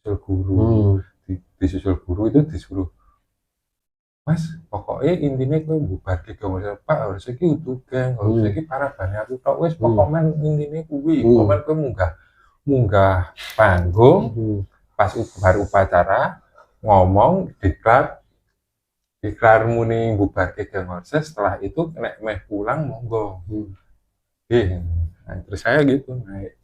disusul guru. Disusul guru itu disuruh, Mas, pokoknya intinya kowe bubar ke gak Pak, harus iki utuh geng, harus iki parabane aku tok wis pokoknya intinya kuwi, pokoknya kowe munggah panggung pas bar upacara ngomong diklar muni bubar ke geng Orses, setelah itu nek meh pulang monggo. Nah, terus saya gitu naik.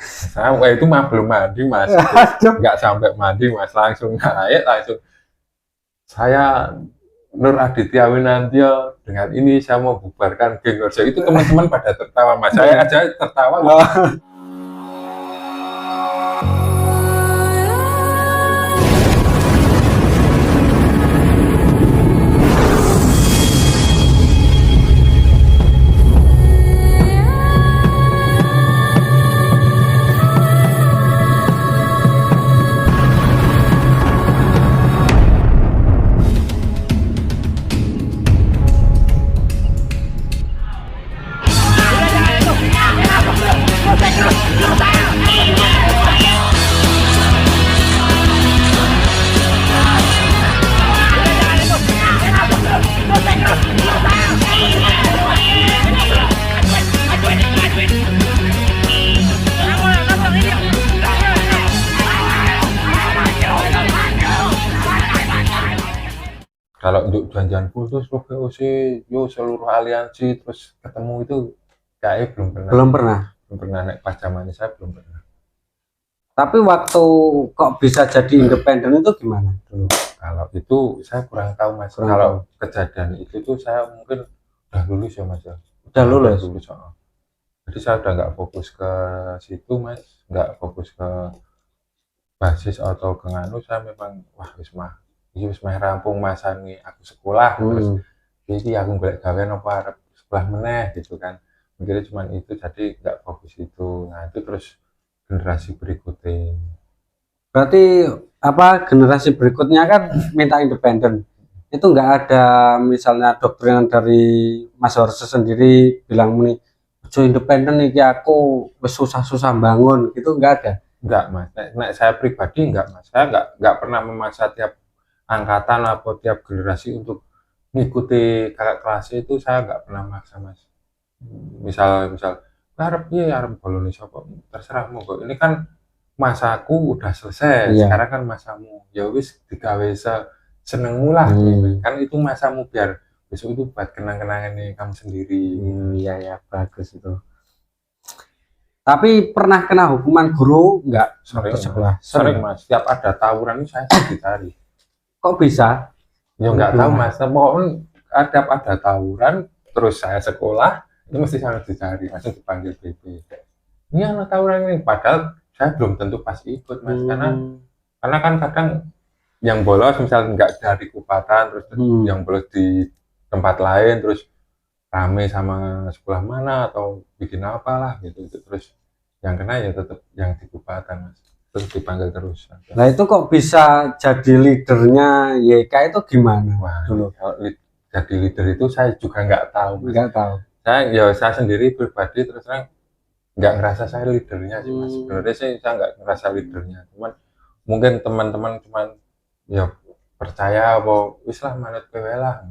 Saya itu mah belum mandi Mas, nggak sampai mandi Mas, langsung naik langsung. Saya Nur Aditya Winantio, dengan ini saya mau bubarkan geng Orja. Itu teman-teman pada tertawa Mas, saya aja tertawa. Kalau untuk janjian khusus POC, yo seluruh aliansi terus ketemu itu kayaknya belum pernah naik pas zaman saya belum pernah. Tapi waktu kok bisa jadi independen itu gimana dulu? Kalau itu saya kurang tahu Mas. Kalau kejadian itu tuh saya mungkin udah lulus ya Mas ya. Udah lulus. Jadi saya udah nggak fokus ke situ Mas, nggak fokus ke basis atau ke nganu. Saya memang wah wis meh rampung masane aku sekolah terus jadi aku golek gawe apa arep sekolah meneh gitu kan. Mikirnya cuma itu, jadi nggak fokus itu. Nah itu terus generasi berikutnya. Berarti apa generasi berikutnya kan minta independen. Itu nggak ada misalnya doktrinan dari Mas Horse sendiri bilang nih, "Jo independen nih aku susah-susah bangun." Gitu nggak ada. Enggak Mas. Nek saya pribadi enggak Mas. Saya nggak pernah memaksa tiap angkatan atau tiap generasi untuk mengikuti kakak kelasnya, itu saya nggak pernah maksa Mas. Misal harap boloni sapa terserah monggo. Ini kan masaku udah selesai, sekarang kan masamu. Ya wis digawe senengmu lah. Kan itu masamu, biar besok itu buat kenang-kenangan nih kamu sendiri. Iya ya, bagus itu. Tapi pernah kena hukuman guru nggak? Sering Mas. Setiap ada tawuran itu saya dicari. Kok bisa? Ya nggak tahu Mas. Pokoknya ada tawuran, terus saya sekolah, itu mesti sangat dicari, langsung dipanggil BP. Ini anak tawuran ini, padahal saya belum tentu pas ikut Mas, karena kan kadang yang bolos misalnya nggak dari kupatan, terus yang bolos di tempat lain, terus rame sama sekolah mana atau bikin apalah gitu, terus yang kena ya tetap yang di kupatan Mas, terus dipanggil terus. Nah itu kok bisa jadi leadernya YK itu gimana? Wah, dulu kalau jadi leader itu saya juga nggak tahu Mas. Nggak tahu. Saya sendiri pribadi terus terang nggak ngerasa saya leadernya sih Mas. Sebenarnya sih saya nggak ngerasa leadernya, cuman mungkin teman-teman cuman ya percaya bahwa wis lah manut kowe lah.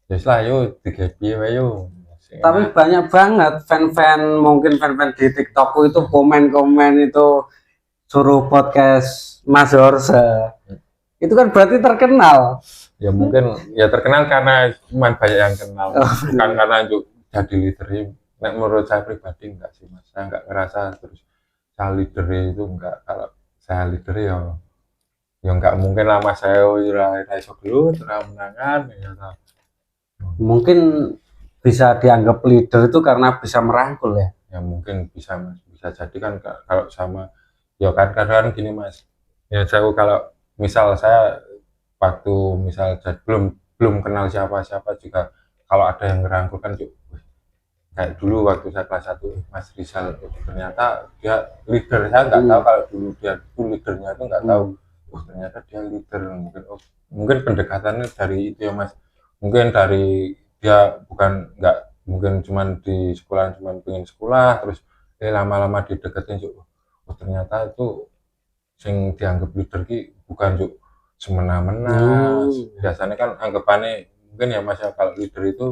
Ya wis lah yo digepi wae yo. Tapi banyak banget mungkin fan-fan di TikTok itu komen-komen itu suruh podcast Mas Horse. Itu kan berarti terkenal. Ya mungkin ya terkenal karena cuman banyak yang kenal, bukan karena untuk jadi leader. Nah, menurut saya pribadi enggak sih Mas, saya enggak ngerasa terus saya leader itu enggak. Kalau saya leader ya enggak mungkin lah Mas, saya ora iso gelut, ora menangan ya. Mungkin bisa dianggap leader itu karena bisa merangkul ya. Ya mungkin bisa Mas, bisa jadi kan kalau sama ya kan kadang gini Mas. Ya saya kalau misal saya waktu misal belum kenal siapa-siapa juga, kalau ada yang ngerangkul kan kayak dulu waktu saya kelas 1 Mas Rizal, ternyata dia leader. Saya nggak tahu kalau dulu dia itu leadernya, itu nggak tahu. Ternyata dia leader. Mungkin pendekatannya dari itu ya Mas, mungkin dari dia nggak mungkin cuman di sekolah cuman pengen sekolah terus lama-lama dideketin ternyata itu sing dianggap leader ki bukan juk semena-mena. Biasanya kan anggapannya mungkin ya Mas ya, kalau leader itu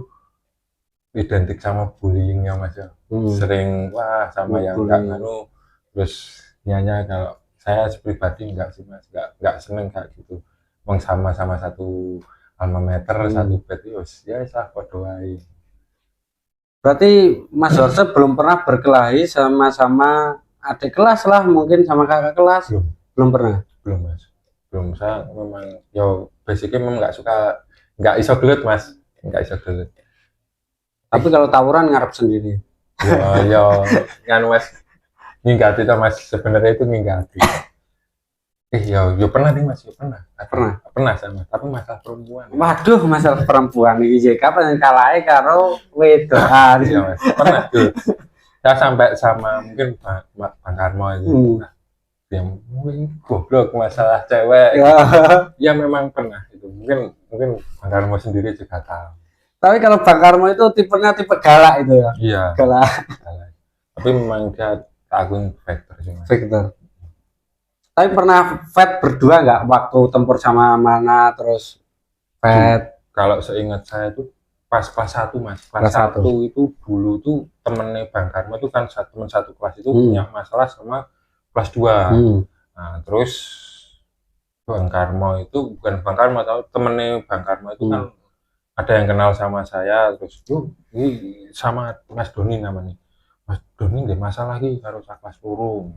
identik sama bullying ya Mas ya. Sering wah sama yang enggak nganu, terus nyanya. Kalau saya pribadi enggak sih Mas, enggak seneng kayak gitu. Wong sama-sama satu alma mater, satu bed ya sah padha wae. Berarti Mas Horse belum pernah berkelahi sama adik kelas lah, mungkin sama kakak kelas? Belum pernah? Belum Mas, belum. Saya memang yo basicnya memang nggak suka, nggak iso gelut Mas, nggak iso gelut. Tapi kalau tawuran ngarep sendiri? Yo nganu Mas, nginggati tuh Mas, sebenarnya itu nginggati. Yo pernah nih Mas, yo pernah sama, tapi masalah perempuan. Waduh, masalah perempuan ini kapan yang kalahnya karo wedoan? Iya Mas, pernah tuh. Saya sampai sama mungkin Bang Karmo itu. Dia mungkin goblok masalah cewek. Ya memang pernah itu. Mungkin Bang Karmo sendiri juga tahu. Tapi kalau Bang Karmo itu tipenya tipe galak itu ya? Iya. Galak. Tapi memang dia akun fighter sih Mas. Fighter. Tapi pernah fight berdua nggak waktu tempur sama mana terus fight? Kalau seingat saya tuh pas kelas 1 Mas. Kelas 1 itu dulu tuh temennya Bang Karmo itu kan teman satu kelas itu punya masalah sama kelas 2. Nah, terus Bang Karmo itu bukan Bang Karmo, tahu temennya Bang Karmo itu kan ada yang kenal sama saya, terus ini sama Mas Doni namanya. Mas Doni nggak masalah lagi karo kelas loro.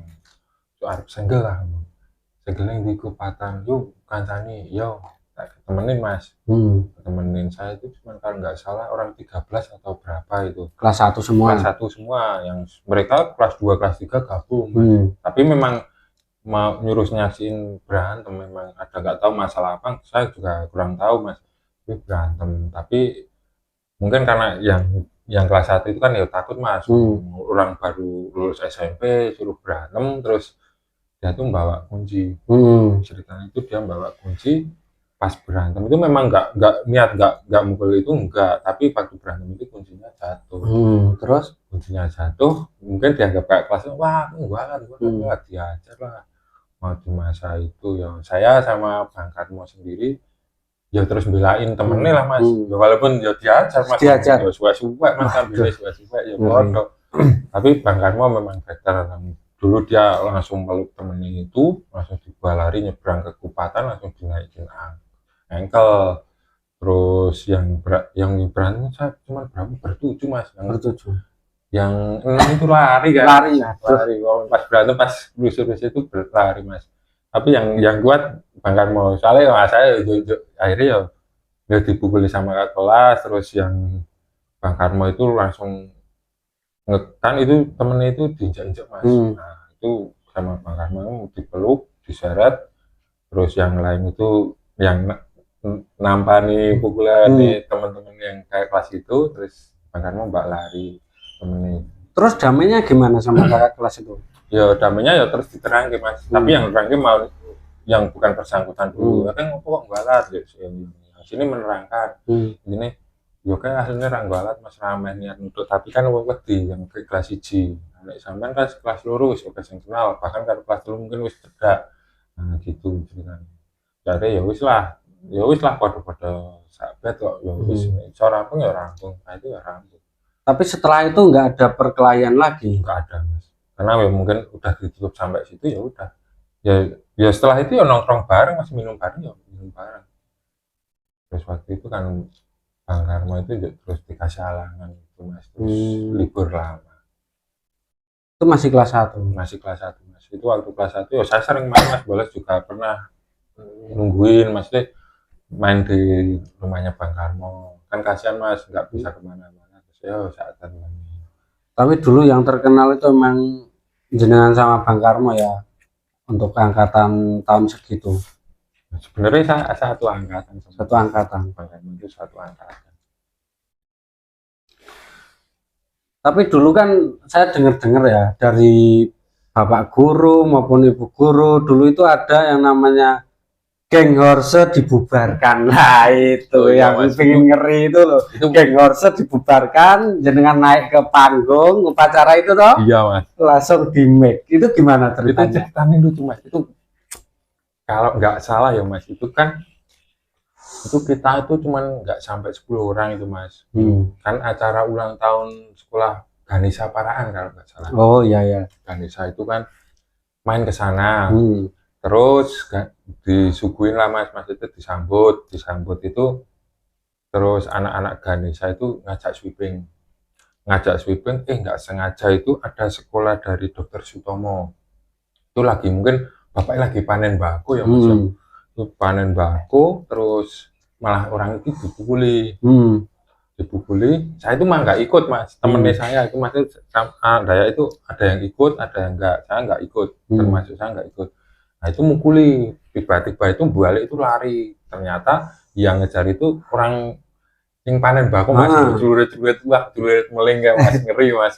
Arep senggel lah. Senggel di kupatan yuk kancani yo temenin Mas. Temenin saya itu cuma kalau nggak salah orang 13 atau berapa itu. Kelas 1 semua. Kelas 1 semua, yang mereka kelas 2 kelas 3 gabung. Tapi memang mau nyuruh nyaksiin berantem, memang ada nggak tahu masalah apa, saya juga kurang tahu Mas. Tapi berantem, tapi mungkin karena yang kelas 1 itu kan ya takut Mas. Orang baru lulus SMP suruh berantem, terus dia tuh bawa kunci. Ceritanya itu dia bawa kunci pas berantem itu memang nggak niat nggak mukul itu enggak, tapi waktu berantem itu kuncinya jatuh. Terus kuncinya jatuh, mungkin dianggap kayak kelasnya wah gua diajar lah. Mau di masa itu ya saya sama Bang Karmo sendiri ya terus belain temennya lah Mas. Ya walaupun ya diajar Mas, ya suwe-suwe Mas, ambilnya suwe-suwe ya bodoh. Tapi Bang Karmo memang veteran. Dulu dia langsung meluk temennya itu, langsung dibawa lari nyebrang ke kupatan, langsung dinaikin ankle. Terus yang berantem saya cuma bertujuh Mas, yang 6 itu lari kan, lari. Pas berantem pas lusur-lusur itu berlari Mas. Tapi yang kuat Bang Karmo, soalnya Mas saya akhirnya ya dipukuli sama kakak kelas. Terus yang Bang Karmo itu langsung kan itu temennya itu diinjak-injak Mas. Nah itu sama Bang Karmo dipeluk, diseret. Terus yang lain itu yang nampani pukulan nih teman-teman yang kayak kelas itu, terus Bang Karmo mbak lari temennya. Terus damainya gimana sama kakak kelas itu? Ya damainya ya terus diterangke Mas. Tapi yang terangke mau yang bukan bersangkutan dulu. Kan ngopo kok balat ya sini menerangkan. Ini yo kayak aslinya ra balat Mas, ramen niat nutut, tapi kan wong wedi yang ke kelas 1. Nek sampean kan kelas loro wis oke sing kenal, bahkan kalau kelas 3 mungkin wis cedak. Nah gitu ceritanya. Jadi ya wis lah pada sahabat kok ya wis iso rampung ya rampung. Nah itu ya rampung. Tapi setelah itu nggak ada perkelahian lagi? Nggak ada Mas, karena ya mungkin udah ditutup sampai situ ya udah. Ya setelah itu ya nongkrong bareng Mas, minum bareng. Terus waktu itu kan Bang Karmo itu terus dikasih halangan itu Mas, terus libur lama. Itu masih kelas 1? Masih kelas 1 Mas. Itu waktu kelas 1 ya saya sering main Mas, bolos juga pernah nungguin Mas deh main di rumahnya Bang Karmo. Kan kasihan Mas nggak bisa kemana-mana. Terus ya saatan main. Tapi dulu yang terkenal itu memang jenengan sama Bang Karmo ya, untuk angkatan tahun segitu. Sebenarnya saya satu angkatan. Bang Karmo itu satu angkatan. Tapi dulu kan saya dengar ya dari bapak guru maupun ibu guru, dulu itu ada yang namanya geng Horse dibubarkan. Nah itu yang pengen ngeri itu loh. Geng Horse dibubarkan, jenengan naik ke panggung upacara itu toh? Iya Mas. Langsung di make. Itu gimana ceritanya? Itu ceritanya lucu Mas. Itu kalau nggak salah ya Mas, itu kan itu kita itu cuman nggak sampai 10 orang itu Mas. Kan acara ulang tahun sekolah Ganesha Paraan kalau nggak salah. Oh iya ya. Ganesha itu kan main ke sana. Terus disuguhin lah Mas, Mas itu disambut itu terus anak-anak Ganesha itu ngajak sweeping, nggak sengaja itu ada sekolah dari Dokter Sutomo. Itu lagi mungkin bapaknya lagi panen bako ya Mas. Itu panen bako terus malah orang itu dipukuli. Saya itu mah nggak ikut Mas, temennya saya itu Mas Daya itu ada yang ikut, ada yang enggak. Saya nggak ikut, termasuk saya nggak ikut. Nah itu mukuli, tiba-tiba itu balik itu lari. Ternyata yang ngejar itu orang yang panen bako Mas, juret-juret wah, juret melingkar Mas, ngeri Mas.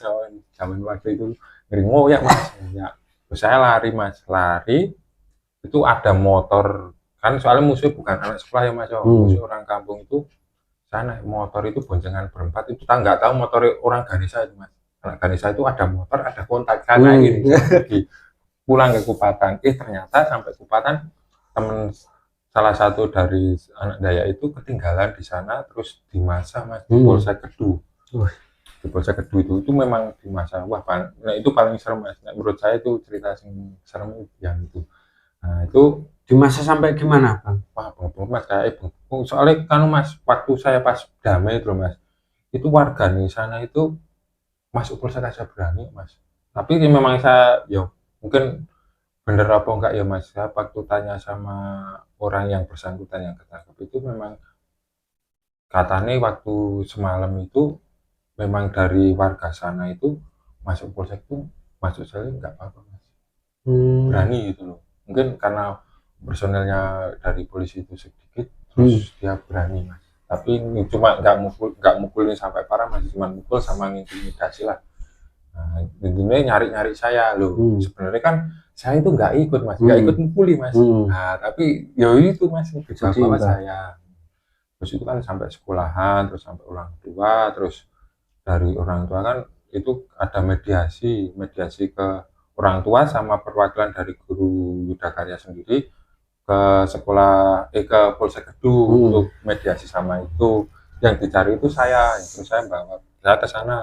Zaman waktu itu ngeri ya Mas. Ya. Terus saya lari Mas, lari itu ada motor kan soalnya musuhnya bukan anak sekolah ya Mas, musuh orang kampung itu sana motor itu boncengan berempat itu kita nggak tahu motor orang Ganesha itu Mas. Anak Ganesha itu ada motor, ada kontak karena ini pulang ke Kupatan. Ternyata sampai Kupatan temen salah satu dari anak Daya itu ketinggalan di sana terus dimasa Mas di Polsek Kedu. Di Polsek Kedu itu memang dimasa. Wah, nah itu paling serem Mas. Nah, menurut saya itu cerita yang serem yang itu. Nah, itu dimasa sampai gimana, Bang? Wah, bengong Mas kayak bengong. Soalnya kan Mas waktu saya pas damai itu Mas. Itu warga di sana itu masuk Polsek aja berani Mas. Tapi memang saya ya mungkin bener apa enggak ya Mas, saya waktu tanya sama orang yang bersangkutan yang ketangkep itu memang katanya waktu semalam itu memang dari warga sana itu masuk Polsek itu masuk sel nggak apa-apa Mas. Berani gitu loh. Mungkin karena personelnya dari polisi itu sedikit terus dia berani Mas. Tapi cuma nggak mukulin sampai parah Mas, cuma mukul sama intimidasi lah. Nah, intinya nyari saya loh. Sebenarnya kan saya itu nggak ikut Mas, nggak ikut mukuli Mas. Nah, tapi ya itu Mas, bawa saya. Terus itu kan sampai sekolahan, terus sampai orang tua, terus dari orang tua kan itu ada mediasi ke orang tua sama perwakilan dari guru Yudakarya sendiri ke sekolah ke Polsek Kedu untuk mediasi sama itu. Yang dicari itu saya, bawa saya ke sana.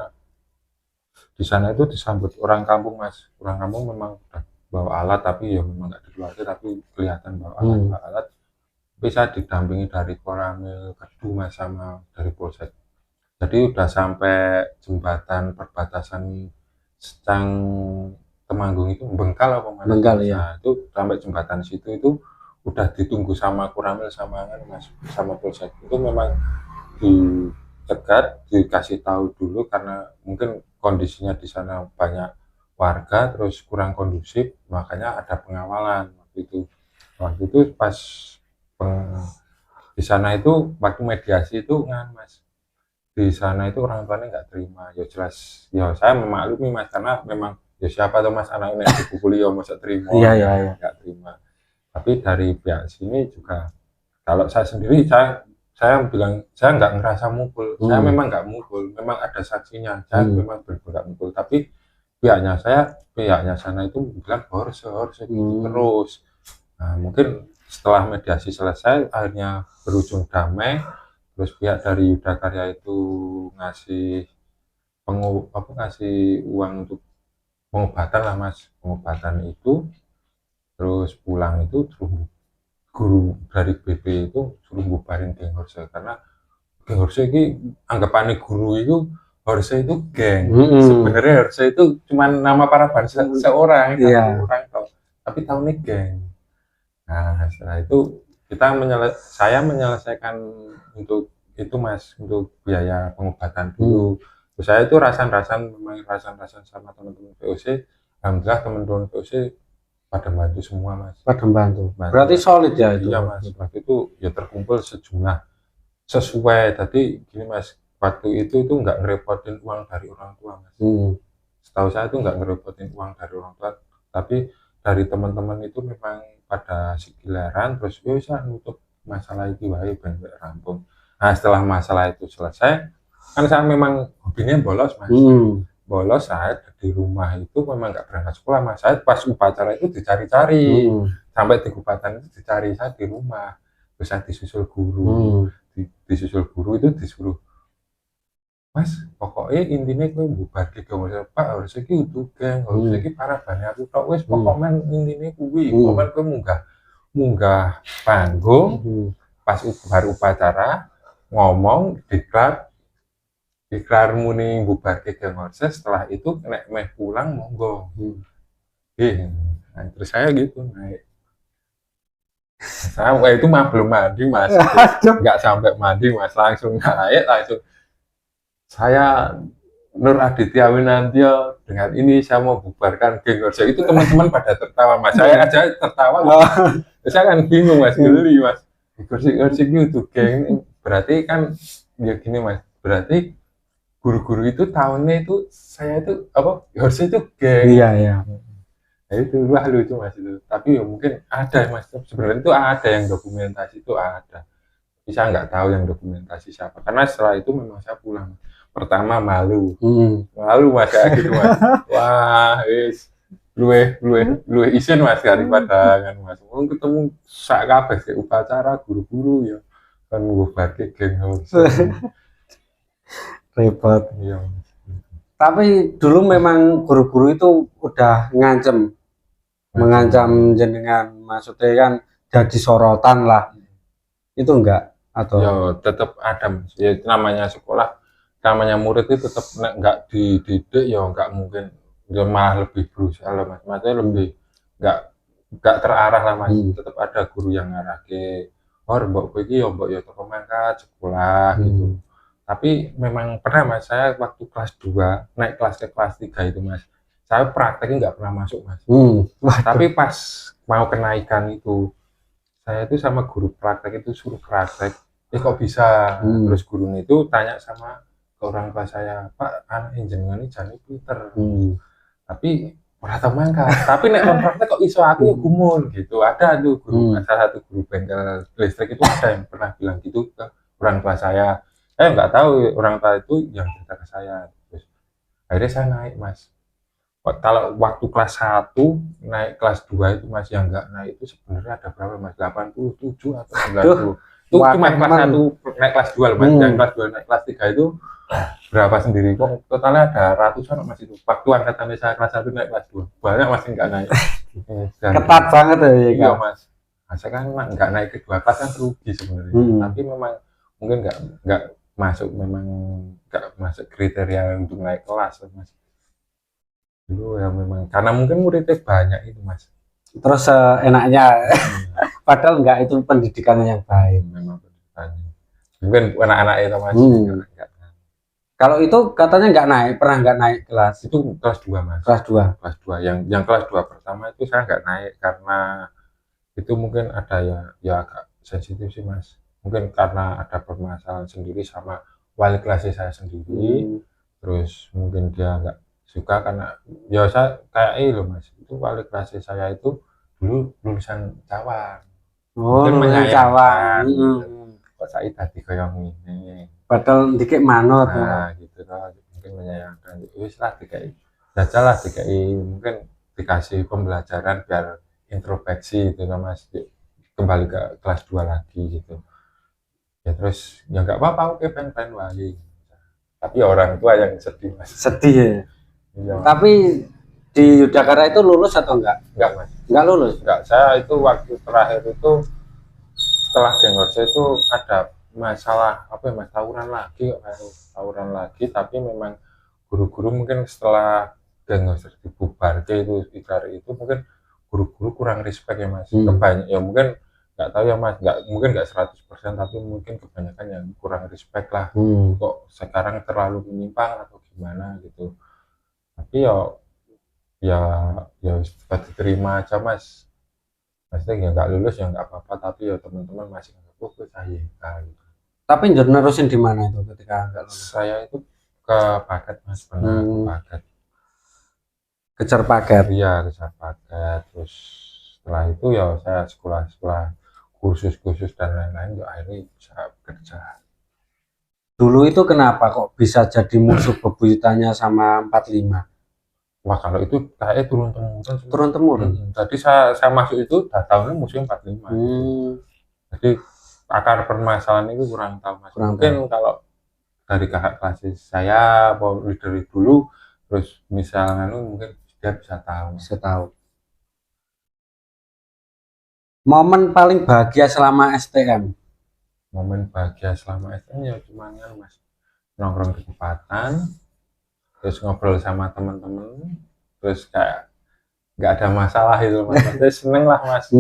Di sana itu disambut orang kampung Mas, orang kampung memang bawa alat tapi ya memang nggak dikeluarkan tapi kelihatan bawa alat. Bisa didampingi dari Koramil Kedu Mas sama dari Polsek. Jadi udah sampai jembatan perbatasan Secang Temanggung itu Bengkal apa mana? Bengkal ya. Nah, itu sampai jembatan situ itu udah ditunggu sama Koramil sama Mas sama Polsek. Itu memang dicegat, dikasih tahu dulu karena mungkin kondisinya di sana banyak warga terus kurang kondusif, makanya ada pengawalan waktu itu pas di sana itu waktu mediasi itu Mas, di sana itu orang tuanya nggak terima. Ya jelas ya saya memaklumi Mas karena memang ya siapa tuh Mas anaknya yang dipukuli ya masa terima. Iya. Nggak terima. Tapi dari pihak sini juga kalau saya sendiri saya bilang saya nggak ngerasa mukul. Saya memang nggak mukul, memang ada saksinya. Saya memang benar-benar mukul. Tapi pihaknya sana itu bilang harus gitu terus. Nah, mungkin setelah mediasi selesai akhirnya berujung damai. Terus pihak dari Yudakarya itu ngasih uang untuk pengobatan lah Mas, pengobatan itu. Terus pulang itu guru dari BP itu suruh bubarin geng Horse karena geng Horse ini anggapannya guru itu Horse itu geng. Sebenarnya Horse itu cuma nama paraban seorang orang tapi tahunnya geng. Nah setelah itu saya menyelesaikan untuk itu Mas, untuk biaya pengobatan dulu. Terus saya itu rasan sama teman-teman VOC. Alhamdulillah teman-teman VOC pada bantu semua Mas. Pada bantu. Berarti solid ya itu. Iya Mas, waktu itu ya terkumpul sejumlah sesuai. Tadi gini Mas, waktu itu nggak ngerepotin uang dari orang tua Mas. Setahu saya itu nggak ngerepotin uang dari orang tua, tapi dari teman-teman itu memang pada sekilaran terus bisa nutup masalah itu wae ben rampung. Nah setelah masalah itu selesai kan saya memang hobinya bolos Mas. bolos saya di rumah itu memang nggak berangkat sekolah mas. Saya pas upacara itu dicari-cari sampai di kupatan itu dicari, saya di rumah. Terus saya disusul guru, disusul guru itu disuruh, mas pokoknya intinya kowe bubar ke geng Pak harus iki utuh geng harus iki parabane aku tok wis pokoknya intinya kuwi pokoknya kowe munggah munggah panggung pas baru upacara ngomong diklar muni bubar ke geng Orses, setelah itu nek meh pulang monggo nah, terus saya gitu naik. Saya itu mah belum mandi mas, nggak sampai mandi mas, langsung naik langsung. Saya Nur Aditya Winantio dengan ini saya mau bubarkan geng Orja. Itu teman-teman pada tertawa mas, saya aja tertawa. Saya kan bingung mas, geli mas. Orja itu geng, berarti kan ya gini mas, berarti guru-guru itu tahunnya itu saya itu apa Orja itu geng. Iya iya. Nah, itu wah lucu mas itu. Tapi ya mungkin ada mas, sebenarnya itu ada yang dokumentasi itu ada. Tapi saya nggak tahu yang dokumentasi siapa. Karena setelah itu memang saya pulang. Pertama malu mas kayak gitu mas. Wah, luwe isin mas daripada kan mas. Mau ketemu sak kabeh sih upacara guru-guru ya kan ngobake geng house. Repot. Iya. Tapi dulu memang guru-guru itu udah mengancam jenengan, maksudnya kan jadi sorotan lah. Itu enggak atau ya tetap ada mas. Ya namanya sekolah, namanya murid itu tetap nggak dididik ya nggak mungkin ya malah lebih berusaha lah mas, maksudnya lebih nggak terarah lah mas. Tetap ada guru yang ngarah ke mbok iki ya mbok ya toko mangkat sekolah gitu. Tapi memang pernah mas, saya waktu kelas 2 naik kelas ke kelas 3 itu mas, saya prakteknya nggak pernah masuk mas. Tapi pas mau kenaikan itu saya itu sama guru praktek itu suruh praktek, kok bisa. Terus guru itu tanya sama ke orang tua saya, Pak anak jenengan ini jadi pinter, tapi ora tau mangkat, tapi nek praktek kok iso aku ya gumun gitu. Ada tuh guru, salah satu guru bengkel listrik itu ada yang pernah bilang gitu ke orang tua saya. Saya nggak tahu orang tua itu yang cerita ke saya. Terus akhirnya saya naik mas. Kalau waktu kelas 1 naik kelas 2 itu mas, yang nggak naik itu sebenarnya ada berapa mas? 87 atau 90. Itu cuma kelas 1 naik kelas 2 loh mas. Yang kelas 2 naik kelas 3 itu berapa sendiri kok? Totalnya ada ratusan mas itu. Waktu angkatan saya kelas 1 naik kelas 2. Banyak masih nggak naik. Ketat banget ya. Iya mas. Saya kan nggak naik ke 2 kelas kan rugi sebenarnya. Tapi memang mungkin nggak masuk, memang nggak masuk kriteria untuk naik kelas mas. Dulu ya memang karena mungkin muridnya banyak itu mas, terus enaknya padahal enggak, itu pendidikannya yang baik memang pendidikannya mungkin anak-anak itu mas. Kalau itu katanya pernah nggak naik kelas, itu kelas 2 mas, kelas 2 yang kelas 2 pertama itu saya nggak naik karena itu mungkin ada ya agak sensitif sih mas, mungkin karena ada permasalahan sendiri sama wali kelasnya saya sendiri. Terus mungkin dia nggak suka karena ya saya kayak loh mas, itu wali kelas saya itu dulu lulusan Cawan. Mungkin menyayangkan kok saya tadi kayak ini padahal dikit manut gitu lah, mungkin menyayangkan wis lah dikai jajal lah dikai, mungkin dikasih pembelajaran biar introspeksi gitu kan mas, kembali ke kelas 2 lagi gitu ya. Terus ya nggak apa-apa, oke pengen lagi, tapi orang tua yang sedih mas. Sedih ya. Ya. Tapi di Yudhakara itu lulus atau enggak? Enggak mas. Enggak lulus? Enggak, saya itu waktu terakhir itu setelah geng Orja itu ada masalah apa ya mas, tawuran lagi, tapi memang guru-guru mungkin setelah geng Orja dibubar itu ikrar itu mungkin guru-guru kurang respect ya mas. Kebanyakan ya mungkin nggak tahu ya mas, mungkin nggak 100%, tapi mungkin kebanyakan yang kurang respect lah. Kok sekarang terlalu menyimpang atau gimana gitu. Tapi ya diterima aja mas, maksudnya ya nggak lulus ya nggak apa-apa, tapi ya teman-teman masih nggak saya gitu. Tapi nerusin di mana itu ketika nggak lulus? Saya itu ke Paket mas, pernah ke Paket. Kejar Paket? Iya, kejar Paket. Terus setelah itu ya saya sekolah kursus dan lain-lain, ya akhirnya bisa kerja. Dulu itu kenapa kok bisa jadi musuh bebuyutannya sama 45? Wah kalau itu kayaknya turun temurun sih. Turun temurun. Jadi saya masuk itu udah tahunnya musim 45. Jadi akar permasalahan itu kurang tahu mas. Mungkin kalau dari kakak kelas saya dari dulu terus misalnya mungkin dia bisa tahu. Momen paling bahagia selama STM. Momen bahagia selama STM ya cuman kan mas nongkrong di tempatan, terus ngobrol sama teman-teman, terus kayak nggak ada masalah itu mas. Saya seneng lah mas.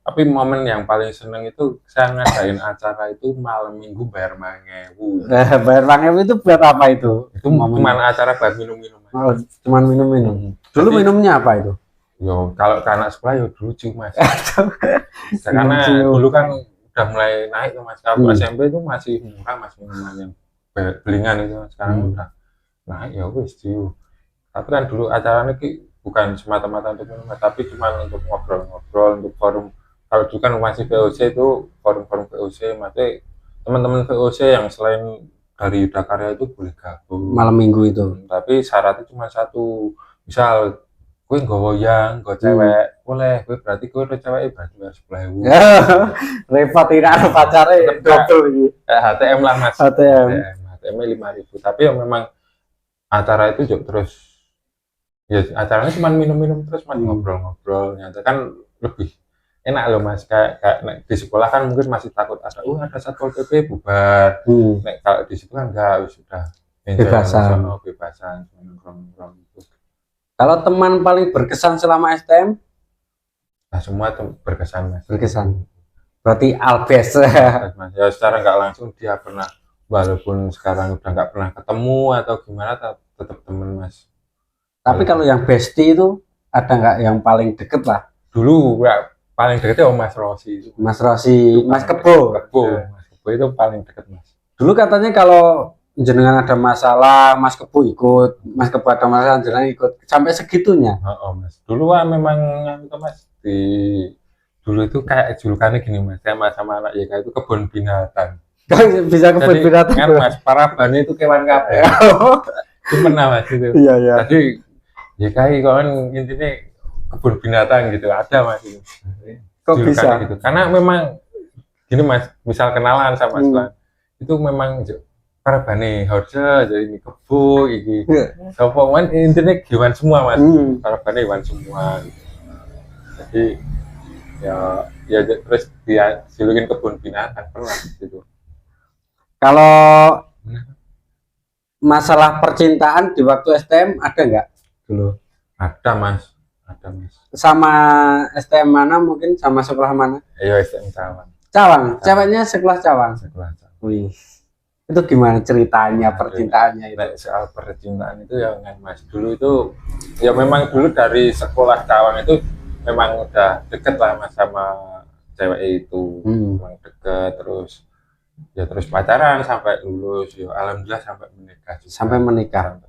Tapi momen yang paling seneng itu saya ngadain acara itu malam minggu bayar 5.000. Bayar 5.000 itu buat apa itu? Itu cuma acara buat minum-minum. Oh, cuman minum-minum. Dulu minumnya apa itu? Yo kalau ke anak sekolah yo lucu mas. Karena dulu kan udah mulai naik mas. Kalau SMP itu masih murah mas minuman yang belingan itu. Sekarang udah naik ya wis ciu. Tapi kan dulu acaranya bukan semata-mata untuk minum, tapi cuma untuk ngobrol-ngobrol, untuk forum. Kalau dulu kan masih VOC itu forum-forum VOC, maksudnya teman-teman VOC yang selain dari Yuda Karya itu boleh gabung malam minggu itu. Tapi syaratnya cuma satu, misal gue nggawa yang gue cewek boleh, gue berarti gue udah cewek berarti harus 10.000. Repot tidak ada pacarnya double gitu. HTM lah mas. HTM 5.000. Tapi ya memang acara itu juga terus ya acaranya cuma minum-minum terus mas, ngobrol-ngobrol, nyata kan lebih enak loh mas. Kayak di sekolah kan mungkin masih takut ada satpol pp bubar. Kalau di situ kan enggak, sudah bebasan nongkrong gitu. Kalau teman paling berkesan selama STM? Nah semua berkesan mas. Berkesan. Berarti Albes. Ya secara nggak langsung dia pernah, walaupun sekarang udah nggak pernah ketemu atau gimana, tetap temen mas. Tapi kalau yang bestie itu ada nggak yang paling deket lah? Dulu ya, paling deket ya Mas Rosi. Mas Rosi, Mas Kebo. Mas Kebo itu paling deket mas. Dulu katanya kalau jenengan ada masalah, Mas Kebo ikut. Mas Kebo ada masalah, jenengan ikut. Sampai segitunya? Mas. Dulu memang itu mas, dulu itu kayak julukannya gini mas, sama anak YK itu kebun binatang. Bisa kebun binatang kan mas, para bani itu kewan kabeh. Itu pernah mas itu. Iya. Jadi YKI kan intinya kebun binatang gitu, ada mas itu. Kok bisa? Gitu. Karena memang gini mas, misal kenalan sama sekolah itu memang para bani harusnya jadi ini kebo ini. Sopo kan intinya hewan semua mas, para bani hewan semua. Gitu. Jadi ya terus dia julukin kebun binatang pernah gitu. Kalau masalah percintaan di waktu STM ada nggak dulu? Ada mas. Sama STM mana, mungkin sama sekolah mana? Iya STM Cawang. Ceweknya sekolah Cawang. Wih, itu gimana ceritanya percintaannya itu? Soal percintaan itu ya kan mas, dulu itu ya memang dulu dari sekolah Cawang itu memang udah deket lah mas sama cewek itu. Memang deket, terus pacaran sampai lulus, ya alhamdulillah sampai menikah juga. Sampai menikah.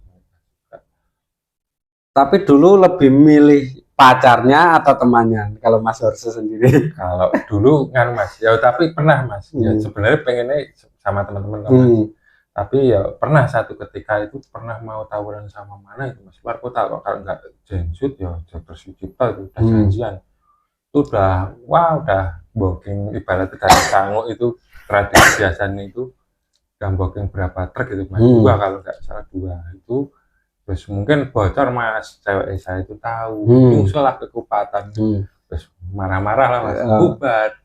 Tapi dulu lebih milih pacarnya atau temannya kalau Mas Horse sendiri? Kalau dulu kan mas, ya tapi pernah mas, ya sebenarnya pengennya sama teman-teman tapi ya pernah satu ketika itu pernah mau tawuran sama mana itu mas, luar kota. Kalau nggak Jensut ya Dr. Sucipto itu udah janjian. Itu udah booking, ibarat dari Sango itu tradisi biasanya itu udah booking berapa truk itu mas, 2 kalau nggak salah 2 itu. Terus mungkin bocor mas, cewek saya itu tahu, nyusul lah ke Kupatan. Terus marah-marah lah mas, bubar.